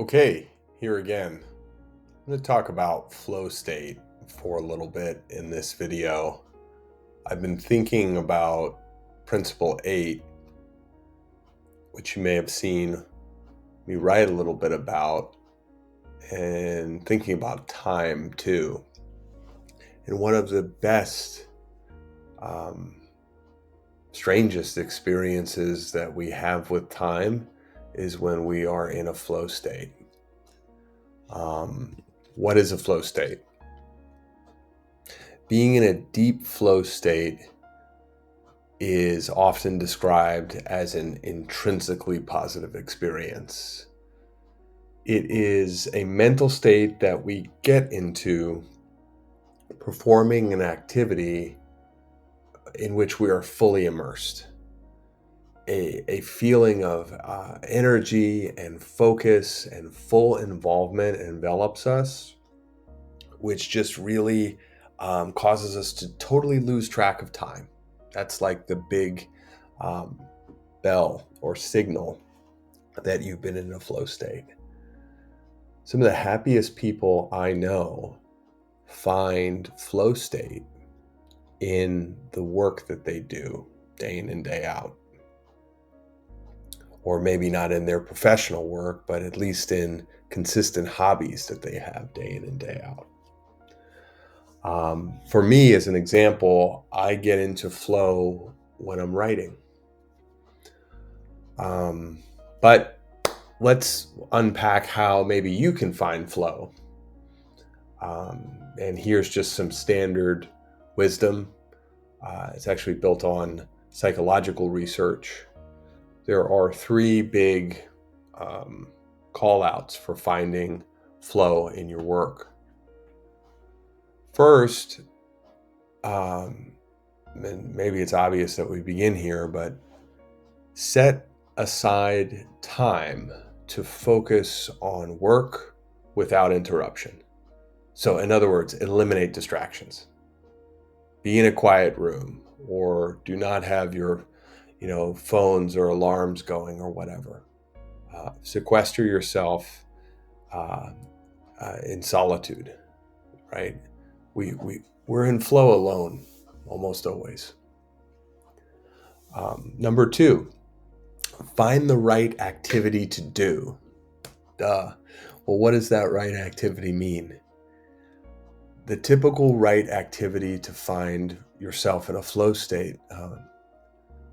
Okay, here again. I'm going to talk about flow state for a little bit in this video. I've been thinking about Principle 8, which you may have seen me write a little bit about, and thinking about time too. And one of the best, strangest experiences that we have with time is when we are in a flow state. What is a flow state? Being in a deep flow state is often described as an intrinsically positive experience. It is a mental state that we get into performing an activity in which we are fully immersed. A feeling of energy and focus and full involvement envelops us, which just really causes us to totally lose track of time. That's like the big bell or signal that you've been in a flow state. Some of the happiest people I know find flow state in the work that they do day in and day out. Or maybe not in their professional work, but at least in consistent hobbies that they have day in and day out. For me, as an example, I get into flow when I'm writing. But let's unpack how maybe you can find flow. And here's just some standard wisdom. It's actually built on psychological research. There are three big call outs for finding flow in your work. First, and maybe it's obvious that we begin here, but set aside time to focus on work without interruption. So in other words, eliminate distractions. Be in a quiet room, or do not have your phones or alarms going or whatever. Sequester yourself in solitude, right? We're in flow alone almost always. Number 2, find the right activity to do. Well, what does that right activity mean? The typical right activity to find yourself in a flow state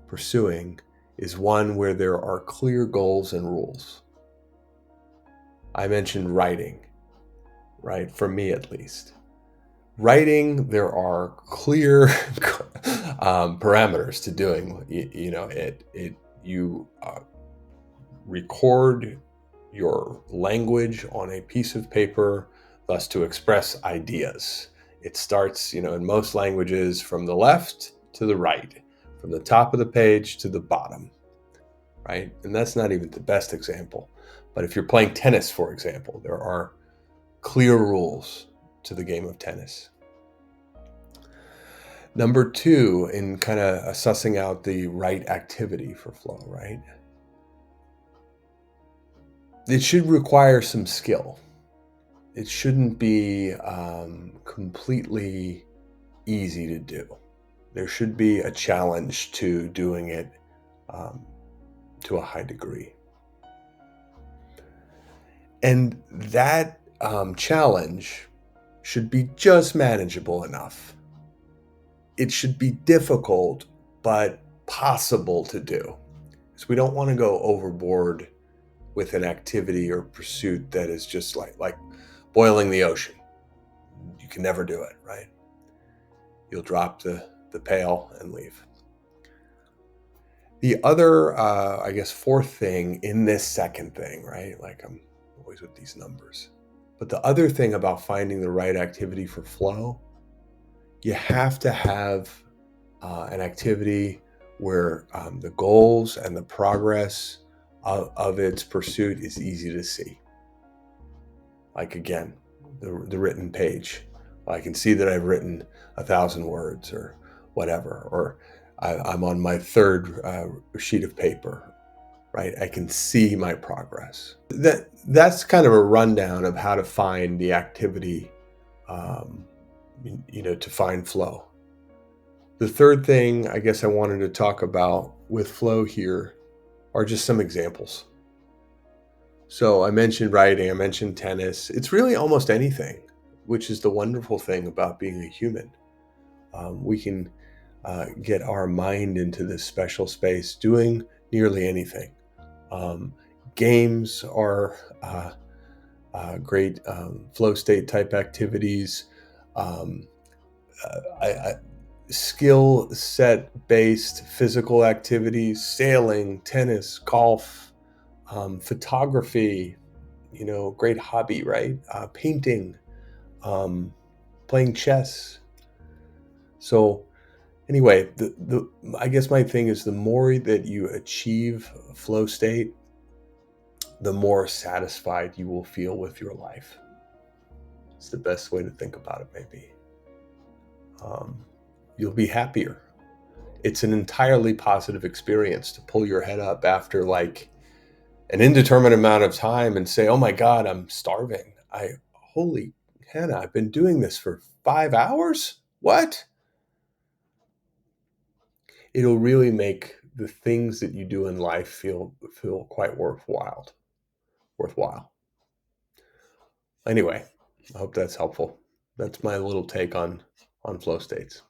pursuing is one where there are clear goals and rules. I mentioned writing, right? For me, at least. Writing, there are clear parameters to doing it. You record your language on a piece of paper, thus to express ideas. It starts, in most languages from the left to the right, from the top of the page to the bottom, right? And that's not even the best example. But if you're playing tennis, for example, there are clear rules to the game of tennis. Number 2, in kind of sussing out the right activity for flow, right? It should require some skill. It shouldn't be completely easy to do. There should be a challenge to doing it to a high degree. And that challenge should be just manageable enough. It should be difficult, but possible to do. Because we don't want to go overboard with an activity or pursuit that is just like boiling the ocean. You can never do it, right? You'll drop the pail and leave. The other, fourth thing in this second thing, right? Like I'm always with these numbers. But the other thing about finding the right activity for flow, you have to have an activity where the goals and the progress of its pursuit is easy to see. Like again, the written page. I can see that I've written 1,000 words or whatever, or I'm on my third sheet of paper, right? I can see my progress. That's kind of a rundown of how to find the activity, um, to find flow. The third thing I guess I wanted to talk about with flow here are just some examples. So I mentioned writing, I mentioned tennis. It's really almost anything, which is the wonderful thing about being a human. We can get our mind into this special space doing nearly anything. Um, Games are great flow state type activities. Um, Skill set based physical activities, sailing, tennis, golf, photography, great hobby, right? Painting, um, playing chess. So anyway, the I guess my thing is the more that you achieve flow state, the more satisfied you will feel with your life. It's the best way to think about it, maybe. Um, you'll be happier. It's an entirely positive experience to pull your head up after like an indeterminate amount of time and say, "Oh my God, I'm starving. Holy Hannah, I've been doing this for 5 hours? What?" It'll really make the things that you do in life feel quite worthwhile. Anyway, I hope that's helpful. That's my little take on flow states.